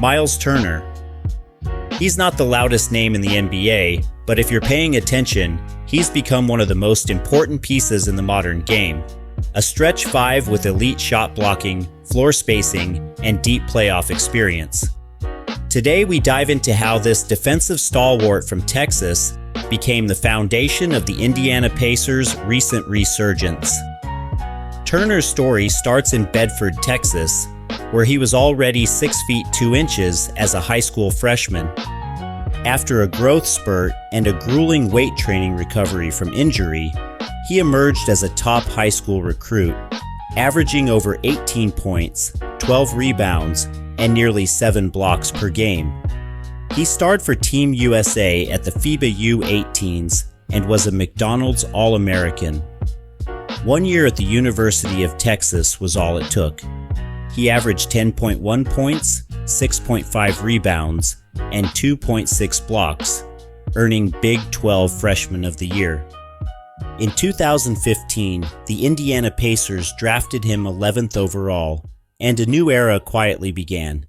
Myles Turner. He's not the loudest name in the NBA, but if you're paying attention, he's become one of the most important pieces in the modern game. A stretch five with elite shot blocking, floor spacing, and deep playoff experience. Today we dive into how this defensive stalwart from Texas became the foundation of the Indiana Pacers' recent resurgence. Turner's story starts in Bedford, Texas, where he was already 6 feet 2 inches as a high school freshman. After a growth spurt and a grueling weight training recovery from injury, he emerged as a top high school recruit, averaging over 18 points, 12 rebounds, and nearly 7 blocks per game. He starred for Team USA at the FIBA U18s and was a McDonald's All-American. 1 year at the University of Texas was all it took. He averaged 10.1 points, 6.5 rebounds, and 2.6 blocks, earning Big 12 Freshman of the Year. In 2015, the Indiana Pacers drafted him 11th overall, and a new era quietly began.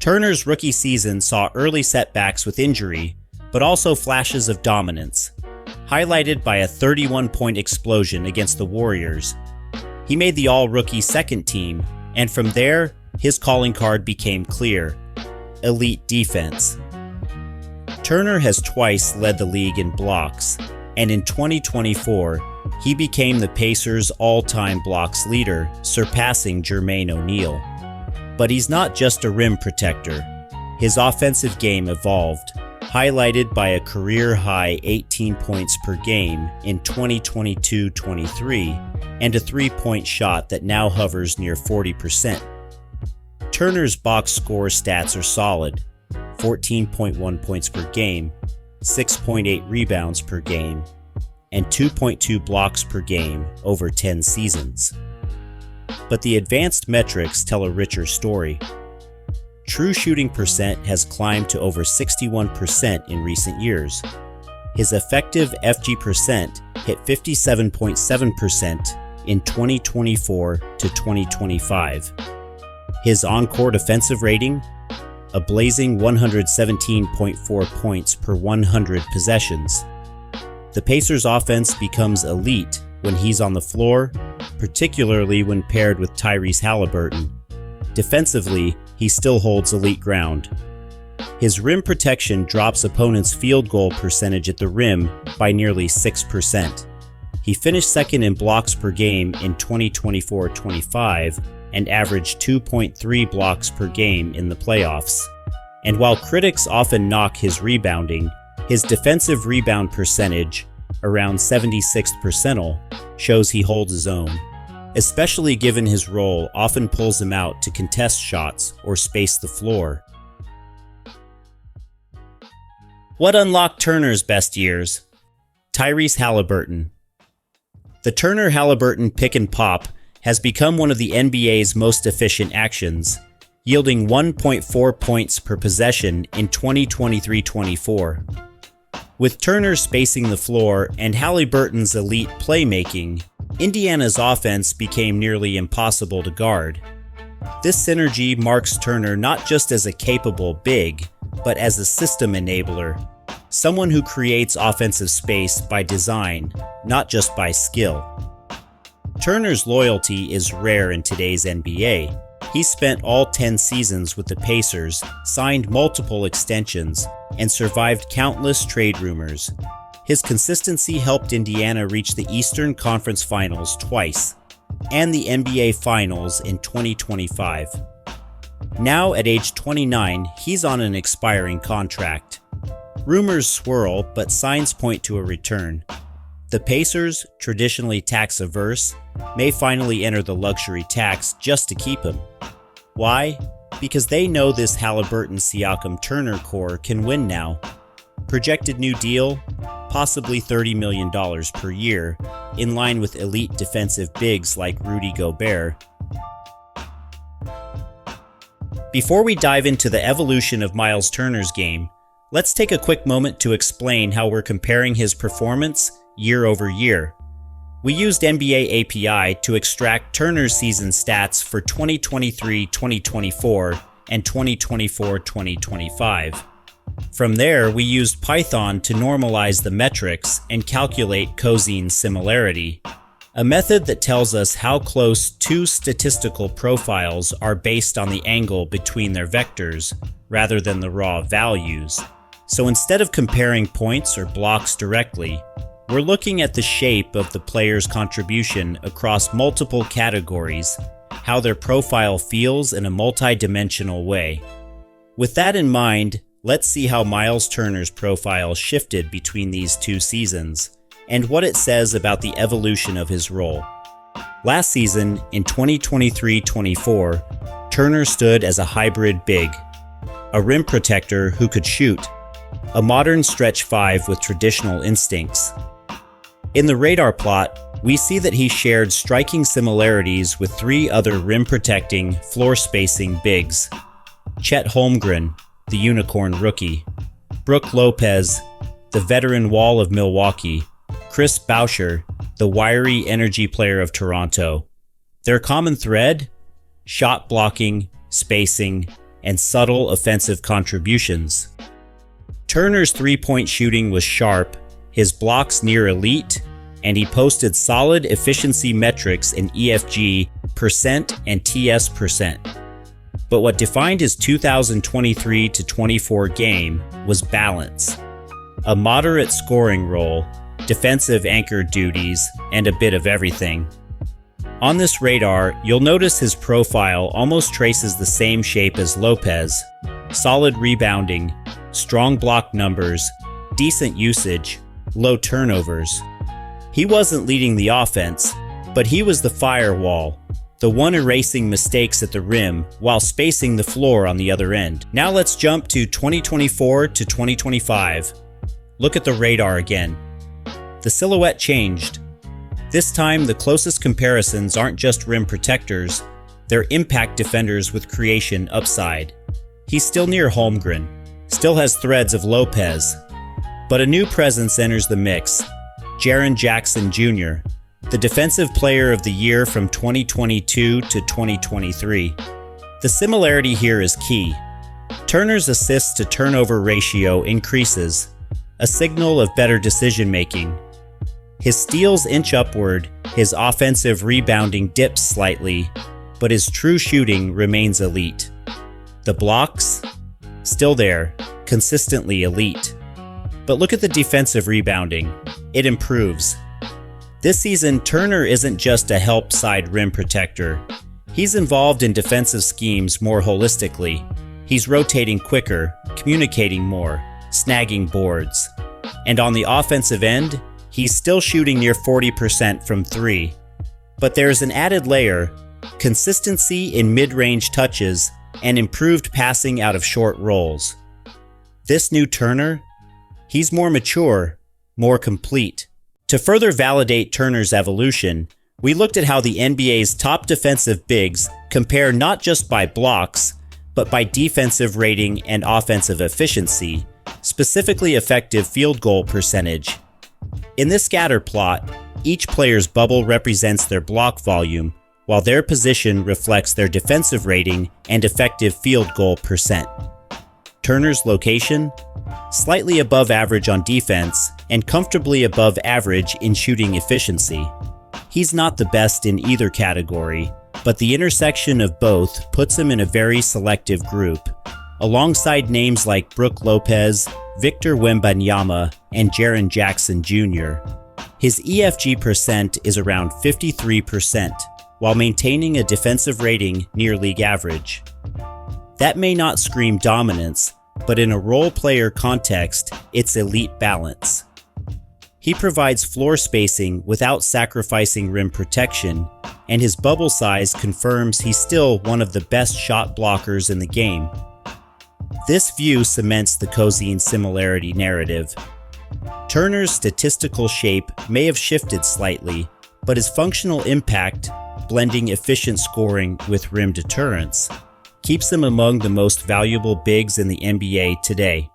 Turner's rookie season saw early setbacks with injury, but also flashes of dominance, highlighted by a 31-point explosion against the Warriors. He made the all-rookie second team, and from there, his calling card became clear: elite defense. Turner has twice led the league in blocks, and in 2024, he became the Pacers' all-time blocks leader, surpassing Jermaine O'Neal. But he's not just a rim protector. His offensive game evolved, highlighted by a career-high 18 points per game in 2022-23 and a three-point shot that now hovers near 40%. Turner's box score stats are solid: 14.1 points per game, 6.8 rebounds per game, and 2.2 blocks per game over 10 seasons. But the advanced metrics tell a richer story. True shooting percent has climbed to over 61% in recent years. His effective FG percent hit 57.7% in 2024 to 2025. His on-court offensive rating? A blazing 117.4 points per 100 possessions. The Pacers' offense becomes elite when he's on the floor, particularly when paired with Tyrese Halliburton. Defensively, he still holds elite ground. His rim protection drops opponents' field goal percentage at the rim by nearly 6%. He finished second in blocks per game in 2024-25 and averaged 2.3 blocks per game in the playoffs. And while critics often knock his rebounding, his defensive rebound percentage, around 76th percentile, shows he holds his own, especially given his role often pulls him out to contest shots or space the floor. What unlocked Turner's best years? Tyrese Halliburton. The Turner-Halliburton pick and pop has become one of the NBA's most efficient actions, yielding 1.4 points per possession in 2023-24. With Turner spacing the floor and Halliburton's elite playmaking, Indiana's offense became nearly impossible to guard. This synergy marks Turner not just as a capable big, but as a system enabler, someone who creates offensive space by design, not just by skill. Turner's loyalty is rare in today's NBA. He spent all 10 seasons with the Pacers, signed multiple extensions, and survived countless trade rumors. His consistency helped Indiana reach the Eastern Conference Finals twice, and the NBA Finals in 2025. Now at age 29, he's on an expiring contract. Rumors swirl, but signs point to a return. The Pacers, traditionally tax-averse, may finally enter the luxury tax just to keep him. Why? Because they know this Halliburton-Siakam-Turner core can win now. Projected new deal? Possibly $30 million per year, in line with elite defensive bigs like Rudy Gobert. Before we dive into the evolution of Myles Turner's game, Let's take a quick moment to explain how we're comparing his performance year over year. We used NBA API to extract Turner's season stats for 2023-2024 and 2024-2025. From there, we used Python to normalize the metrics and calculate cosine similarity, a method that tells us how close two statistical profiles are based on the angle between their vectors, rather than the raw values. So instead of comparing points or blocks directly, we're looking at the shape of the player's contribution across multiple categories, how their profile feels in a multi-dimensional way. With that in mind, let's see how Myles Turner's profile shifted between these two seasons, and what it says about the evolution of his role. Last season, in 2023-24, Turner stood as a hybrid big, a rim protector who could shoot, a modern stretch five with traditional instincts. In the radar plot, we see that he shared striking similarities with three other rim-protecting, floor-spacing bigs: Chet Holmgren, the unicorn rookie; Brook Lopez, the veteran wall of Milwaukee; Chris Boucher, the wiry energy player of Toronto. Their common thread? Shot blocking, spacing, and subtle offensive contributions. Turner's three-point shooting was sharp, his blocks near elite, and he posted solid efficiency metrics in EFG % and TS %. But what defined his 2023-24 game was balance. A moderate scoring role, defensive anchor duties, and a bit of everything. On this radar, you'll notice his profile almost traces the same shape as Lopez: solid rebounding, strong block numbers, decent usage, low turnovers. He wasn't leading the offense, but he was the firewall, the one erasing mistakes at the rim while spacing the floor on the other end. Now let's jump to 2024-2025. Look at the radar again. The silhouette changed. This time, the closest comparisons aren't just rim protectors, they're impact defenders with creation upside. He's still near Holmgren, still has threads of Lopez, but a new presence enters the mix: Jaren Jackson Jr., the Defensive Player of the Year from 2022 to 2023. The similarity here is key. Turner's assists to turnover ratio increases, a signal of better decision-making. His steals inch upward, his offensive rebounding dips slightly, but his true shooting remains elite. The blocks? Still there, consistently elite. But look at the defensive rebounding. It improves. This season, Turner isn't just a help side rim protector. He's involved in defensive schemes more holistically. He's rotating quicker, communicating more, snagging boards. And on the offensive end, he's still shooting near 40% from three. But there's an added layer: consistency in mid-range touches and improved passing out of short rolls. This new Turner? He's more mature, more complete. To further validate Turner's evolution, we looked at how the NBA's top defensive bigs compare not just by blocks, but by defensive rating and offensive efficiency, specifically effective field goal percentage. In this scatter plot, each player's bubble represents their block volume, while their position reflects their defensive rating and effective field goal percent. Turner's location? Slightly above average on defense and comfortably above average in shooting efficiency. He's not the best in either category, but the intersection of both puts him in a very selective group, alongside names like Brook Lopez, Victor Wembanyama, and Jaren Jackson Jr. His EFG percent is around 53%, while maintaining a defensive rating near league average. That may not scream dominance, but in a role player context, it's elite balance. He provides floor spacing without sacrificing rim protection, and his bubble size confirms he's still one of the best shot blockers in the game. This view cements the cosine similarity narrative. Turner's statistical shape may have shifted slightly, but his functional impact, blending efficient scoring with rim deterrence, keeps him among the most valuable bigs in the NBA today.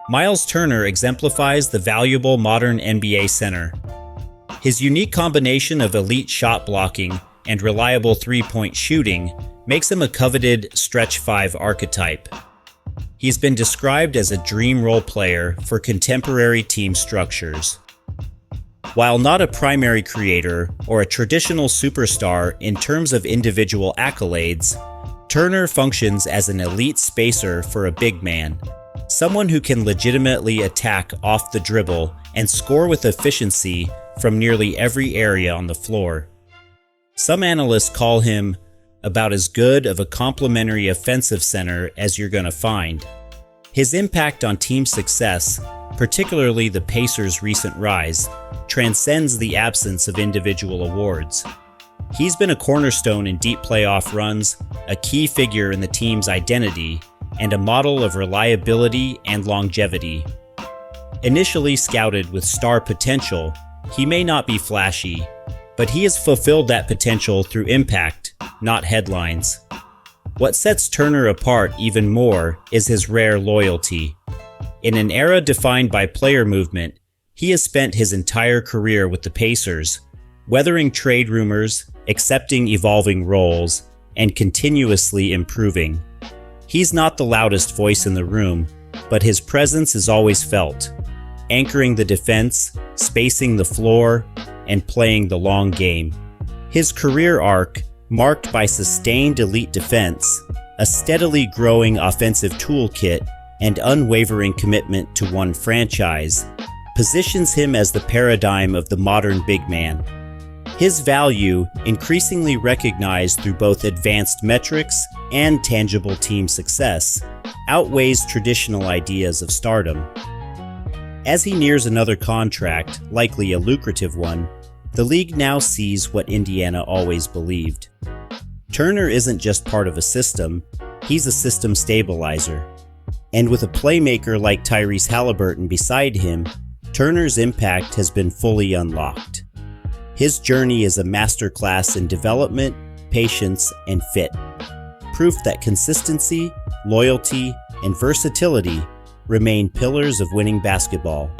Myles Turner exemplifies the valuable modern NBA center. His unique combination of elite shot blocking and reliable three-point shooting makes him a coveted stretch five archetype. He's been described as a dream role player for contemporary team structures. While not a primary creator or a traditional superstar in terms of individual accolades, Turner functions as an elite spacer for a big man, someone who can legitimately attack off the dribble and score with efficiency from nearly every area on the floor. Some analysts call him about as good of a complementary offensive center as you're going to find. His impact on team success, particularly the Pacers' recent rise, transcends the absence of individual awards. He's been a cornerstone in deep playoff runs, a key figure in the team's identity, and a model of reliability and longevity. Initially scouted with star potential, he may not be flashy, but he has fulfilled that potential through impact, not headlines. What sets Turner apart even more is his rare loyalty. In an era defined by player movement, he has spent his entire career with the Pacers, weathering trade rumors, accepting evolving roles, and continuously improving. He's not the loudest voice in the room, but his presence is always felt, anchoring the defense, spacing the floor, and playing the long game. His career arc, marked by sustained elite defense, a steadily growing offensive toolkit, and unwavering commitment to one franchise, positions him as the paradigm of the modern big man. His value, increasingly recognized through both advanced metrics and tangible team success, outweighs traditional ideas of stardom. As he nears another contract, likely a lucrative one, the league now sees what Indiana always believed. Turner isn't just part of a system, he's a system stabilizer. And with a playmaker like Tyrese Halliburton beside him, Turner's impact has been fully unlocked. His journey is a masterclass in development, patience, and fit. Proof that consistency, loyalty, and versatility remain pillars of winning basketball.